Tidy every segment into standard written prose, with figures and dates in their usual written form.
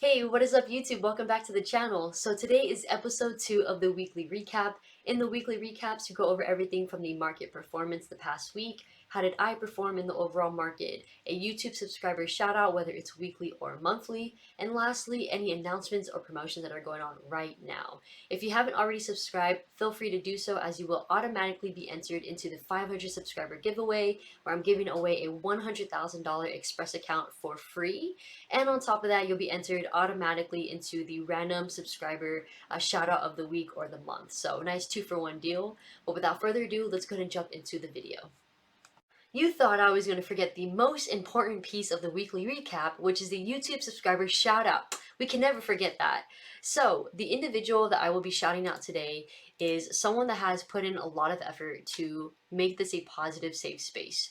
Hey, what is up YouTube? Welcome back to the channel. So today is episode 2 of the weekly recap. In the weekly recaps, we go over everything from the market performance the past week, how did I perform in the overall market, a YouTube subscriber shout out whether it's weekly or monthly, and lastly, any announcements or promotions that are going on right now. If you haven't already subscribed, feel free to do so as you will automatically be entered into the 500 subscriber giveaway where I'm giving away a $100,000 Express account for free. And on top of that, you'll be entered automatically into the random subscriber shout out of the week or the month. So nice 2-for-1 deal. But without further ado, let's go ahead and jump into the video. You thought I was going to forget the most important piece of the weekly recap, which is the YouTube subscriber shout out. We can never forget that. So, the individual that I will be shouting out today is someone that has put in a lot of effort to make this a positive, safe space.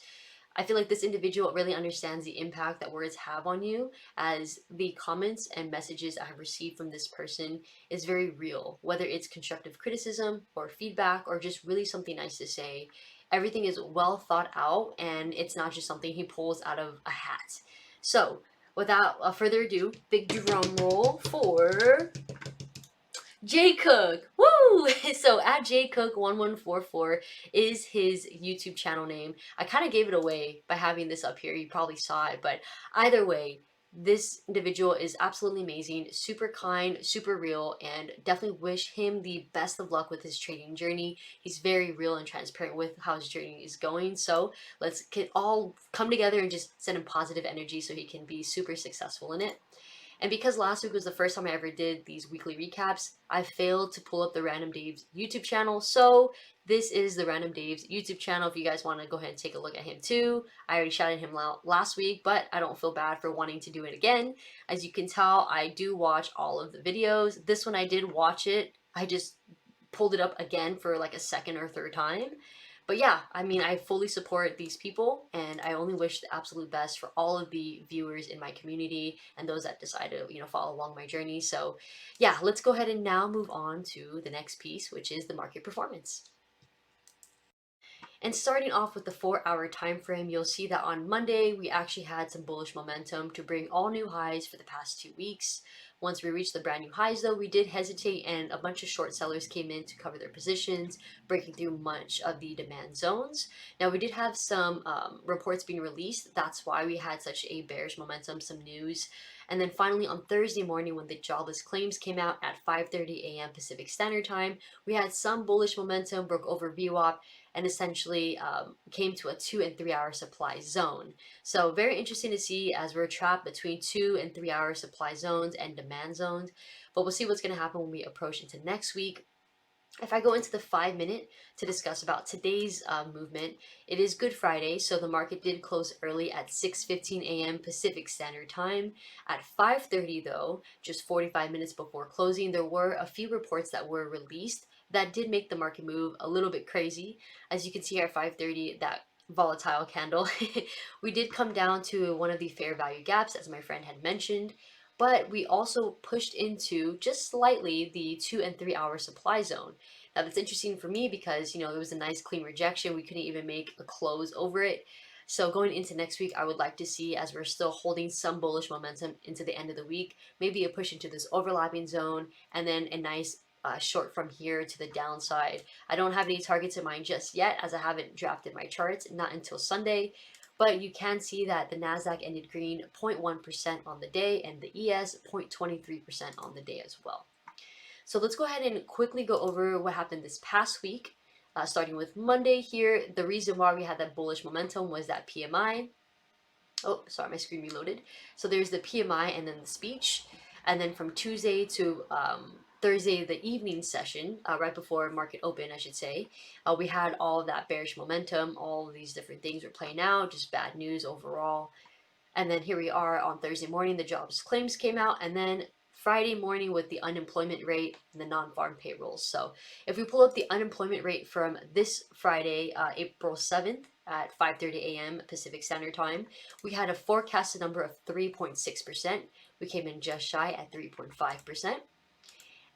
I feel like this individual really understands the impact that words have on you, as the comments and messages I have received from this person is very real. Whether it's constructive criticism or feedback or just really something nice to say, everything is well thought out and it's not just something he pulls out of a hat. So, without further ado, big drum roll for J Cook. Woo! So at jcook1144 is his YouTube channel name. I kind of gave it away by having this up here. You probably saw it, but either way, this individual is absolutely amazing, super kind, super real, and definitely wish him the best of luck with his trading journey. He's very real and transparent with how his journey is going. So let's get all come together and just send him positive energy so he can be super successful in it. And because last week was the first time I ever did these weekly recaps, I failed to pull up the Random Dave's YouTube channel. So this is the Random Dave's YouTube channel if you guys want to go ahead and take a look at him too. I already shouted him out last week, but I don't feel bad for wanting to do it again. As you can tell, I do watch all of the videos. This one I did watch it. I just pulled it up again for like a second or third time. But yeah, I mean, I fully support these people and I only wish the absolute best for all of the viewers in my community and those that decide to, follow along my journey. So yeah, let's go ahead and now move on to the next piece, which is the market performance. And starting off with the 4-hour time frame, you'll see that on Monday, we actually had some bullish momentum to bring all new highs for the past 2 weeks. Once we reached the brand new highs, though, we did hesitate and a bunch of short sellers came in to cover their positions, breaking through much of the demand zones. Now, we did have some reports being released. That's why we had such a bearish momentum, some news. And then finally, on Thursday morning, when the jobless claims came out at 5:30 a.m. Pacific Standard Time, we had some bullish momentum, broke over VWAP, and essentially came to a 2 and 3 hour supply zone. So very interesting to see as we're trapped between 2 and 3 hour supply zones and demand zones. But we'll see what's going to happen when we approach into next week. If I go into the 5 minute to discuss about today's movement, it is Good Friday, so the market did close early at 6:15 a.m. Pacific Standard Time. At 5:30, though, just 45 minutes before closing, there were a few reports that were released that did make the market move a little bit crazy. As you can see at 5:30, that volatile candle, we did come down to one of the fair value gaps, as my friend had mentioned. But we also pushed into just slightly the 2 and 3 hour supply zone. Now that's interesting for me because, it was a nice clean rejection. We couldn't even make a close over it. So going into next week, I would like to see, as we're still holding some bullish momentum into the end of the week, maybe a push into this overlapping zone and then a nice short from here to the downside. I don't have any targets in mind just yet as I haven't drafted my charts, not until Sunday. But you can see that the NASDAQ ended green 0.1% on the day and the ES 0.23% on the day as well. So let's go ahead and quickly go over what happened this past week. Starting with Monday here, the reason why we had that bullish momentum was that PMI. Oh, sorry, my screen reloaded. So there's the PMI and then the speech. And then from Tuesday to Thursday, the evening session, right before market open, I should say, we had all of that bearish momentum. All of these different things were playing out, just bad news overall. And then here we are on Thursday morning, the jobs claims came out, and then Friday morning with the unemployment rate and the non-farm payrolls. So if we pull up the unemployment rate from this Friday, April 7th at 5:30 a.m. Pacific Standard Time, we had a forecasted number of 3.6%. We came in just shy at 3.5%.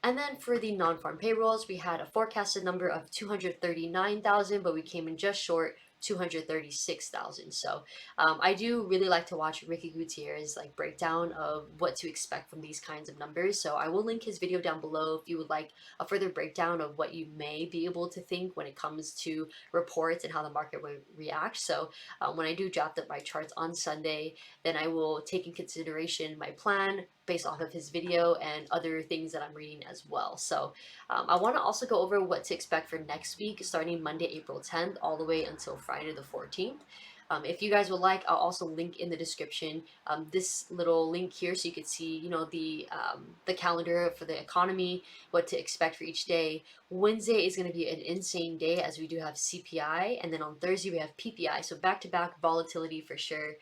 And then for the non-farm payrolls, we had a forecasted number of 239,000, but we came in just short, 236,000. So I do really like to watch Ricky Gutierrez like breakdown of what to expect from these kinds of numbers. So I will link his video down below if you would like a further breakdown of what you may be able to think when it comes to reports and how the market will react. So when I do draft up my charts on Sunday, then I will take in consideration my plan based off of his video and other things that I'm reading as well. So I want to also go over what to expect for next week, starting Monday, April 10th, all the way until Friday the 14th. If you guys would like, I'll also link in the description this little link here so you can see, you know, the calendar for the economy, what to expect for each day. Wednesday is going to be an insane day as we do have CPI, and then on Thursday we have PPI. So back-to-back volatility for sure.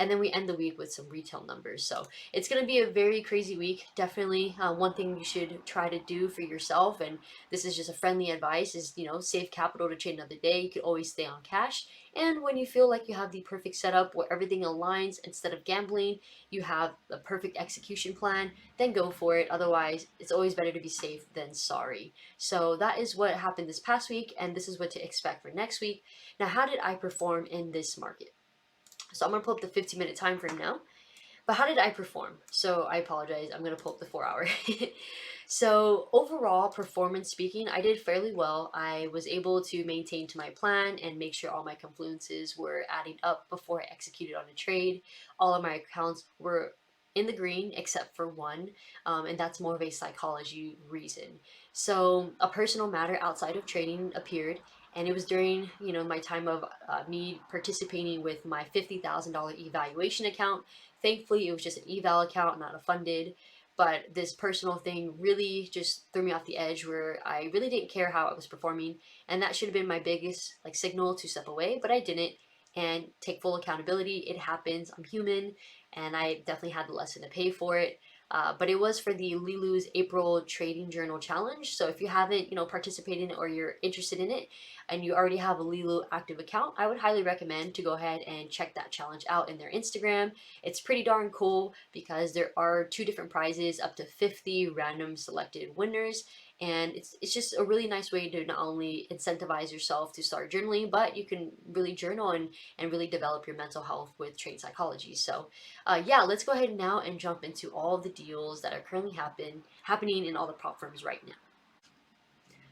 And then we end the week with some retail numbers. So it's going to be a very crazy week. Definitely one thing you should try to do for yourself, and this is just a friendly advice, is, you know, save capital to trade another day. You can always stay on cash. And when you feel like you have the perfect setup where everything aligns, instead of gambling, you have the perfect execution plan, then go for it. Otherwise, it's always better to be safe than sorry. So that is what happened this past week, and this is what to expect for next week. Now, how did I perform in this market? So I'm going to pull up the 15-minute time frame now. But how did I perform? So I apologize. I'm going to pull up the 4 hour. So overall performance speaking, I did fairly well. I was able to maintain to my plan and make sure all my confluences were adding up before I executed on a trade. All of my accounts were in the green except for one, and that's more of a psychology reason. So a personal matter outside of trading appeared, and it was during, you know, my time of me participating with my $50,000 evaluation account. Thankfully, it was just an eval account, not a funded. But this personal thing really just threw me off the edge where I really didn't care how I was performing. And that should have been my biggest like signal to step away, but I didn't, and take full accountability. It happens. I'm human, and I definitely had the lesson to pay for it. But it was for the Lilu's April Trading Journal Challenge. So if you haven't, you know, participated in it or you're interested in it, and you already have a Lilu active account, I would highly recommend to go ahead and check that challenge out in their Instagram. It's pretty darn cool because there are two different prizes, up to 50 random selected winners. And it's just a really nice way to not only incentivize yourself to start journaling, but you can really journal and really develop your mental health with trade psychology. So yeah, let's go ahead now and jump into all the deals that are currently happening in all the prop firms right now.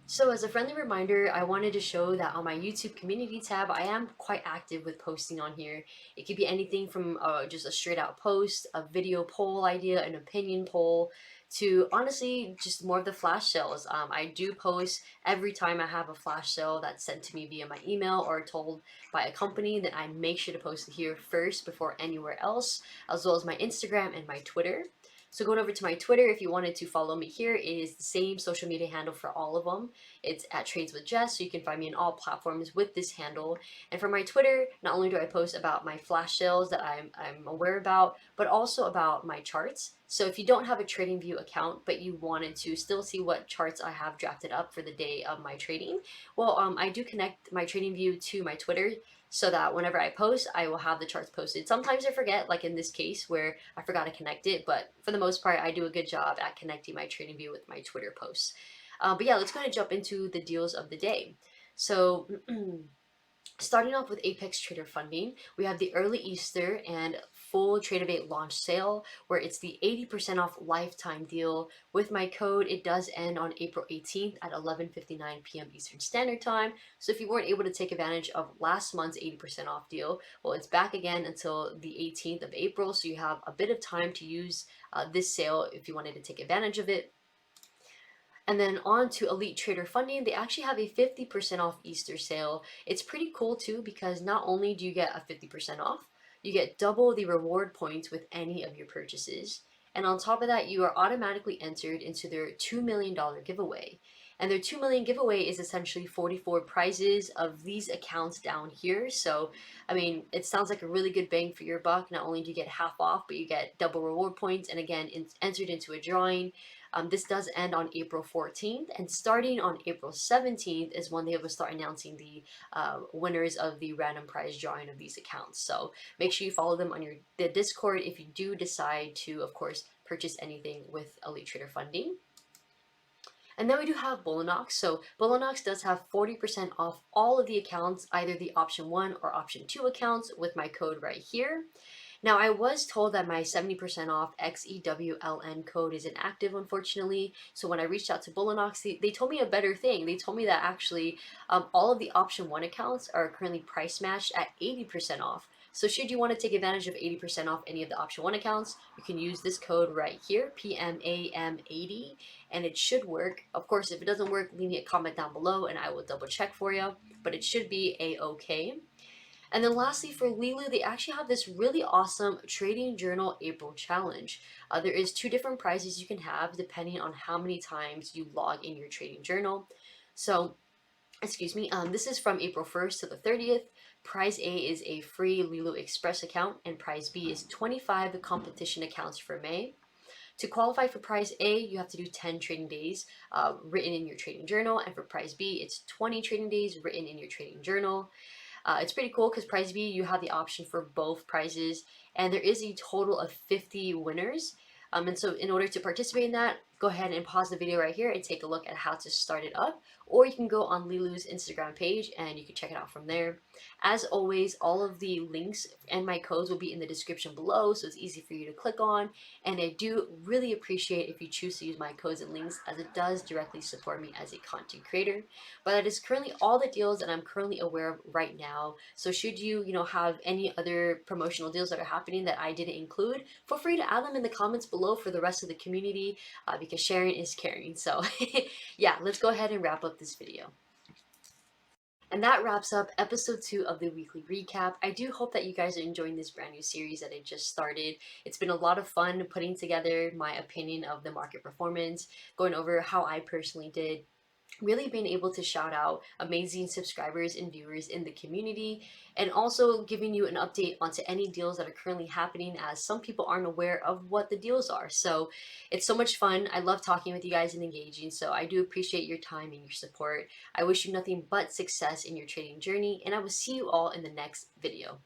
So as a friendly reminder, I wanted to show that on my YouTube community tab, I am quite active with posting on here. It could be anything from just a straight out post, a video poll idea, an opinion poll, to honestly just more of the flash sales. I do post every time I have a flash sale that's sent to me via my email or told by a company. That I make sure to post it here first before anywhere else, as well as my Instagram and my Twitter. So going over to my Twitter, if you wanted to follow me here, it is the same social media handle for all of them. It's at Trades with Jess, so you can find me on all platforms with this handle. And for my Twitter, not only do I post about my flash sales that I'm aware about, but also about my charts. So if you don't have a TradingView account, but you wanted to still see what charts I have drafted up for the day of my trading, well, I do connect my TradingView to my Twitter, so that whenever I post, I will have the charts posted. Sometimes I forget, like in this case where I forgot to connect it, but for the most part, I do a good job at connecting my TradingView with my Twitter posts. But yeah, let's go ahead and jump into the deals of the day. So starting off with Apex Trader Funding, we have the early Easter and full Tradeovate launch sale, where it's the 80% off lifetime deal. With my code, it does end on April 18th at 11:59 p.m. Eastern Standard Time. So if you weren't able to take advantage of last month's 80% off deal, well, it's back again until the 18th of April. So you have a bit of time to use this sale if you wanted to take advantage of it. And then on to Elite Trader Funding, they actually have a 50% off Easter sale. It's pretty cool too, because not only do you get a 50% off, you get double the reward points with any of your purchases. And on top of that, you are automatically entered into their $2 million giveaway. And their 2 million giveaway is essentially 44 prizes of these accounts down here. So, I mean, it sounds like a really good bang for your buck. Not only do you get half off, but you get double reward points. And again, entered into a drawing. This does end on April 14th, and starting on April 17th is when they will start announcing the winners of the random prize drawing of these accounts. So make sure you follow them on the Discord if you do decide to, of course, purchase anything with Elite Trader Funding. And then we do have Bullonox. So Bullonox does have 40% off all of the accounts, either the option 1 or option 2 accounts with my code right here. Now, I was told that my 70% off XEWLN code is inactive, unfortunately. So when I reached out to Bullonox, they told me a better thing. They told me that actually all of the option 1 accounts are currently price matched at 80% off. So should you want to take advantage of 80% off any of the option 1 accounts, you can use this code right here, PMAM80, and it should work. Of course, if it doesn't work, leave me a comment down below and I will double check for you, but it should be a-okay. And then lastly, for Lilu, they actually have this really awesome Trading Journal April challenge. There is 2 different prizes you can have depending on how many times you log in your trading journal. So, excuse me, this is from April 1st to the 30th. Prize A is a free Lilu Express account, and Prize B is 25 competition accounts for May. To qualify for Prize A, you have to do 10 trading days written in your trading journal, and for Prize B, it's 20 trading days written in your trading journal. It's pretty cool because Prize B, you have the option for both prizes, and there is a total of 50 winners. And so in order to participate in that, go ahead and pause the video right here and take a look at how to start it up. Or you can go on Lilu's Instagram page and you can check it out from there. As always, all of the links and my codes will be in the description below, so it's easy for you to click on. And I do really appreciate if you choose to use my codes and links, as it does directly support me as a content creator. But that is currently all the deals that I'm currently aware of right now. So should you, have any other promotional deals that are happening that I didn't include, feel free to add them in the comments below for the rest of the community, because sharing is caring. So yeah, let's go ahead and wrap up this video. And that wraps up episode 2 of the weekly recap. I do hope that you guys are enjoying this brand new series that I just started. It's been a lot of fun putting together my opinion of the market performance, going over how I personally did, really being able to shout out amazing subscribers and viewers in the community, and also giving you an update onto any deals that are currently happening, as some people aren't aware of what the deals are. So it's so much fun. I love talking with you guys and engaging, so I do appreciate your time and your support. I wish you nothing but success in your trading journey, and I will see you all in the next video.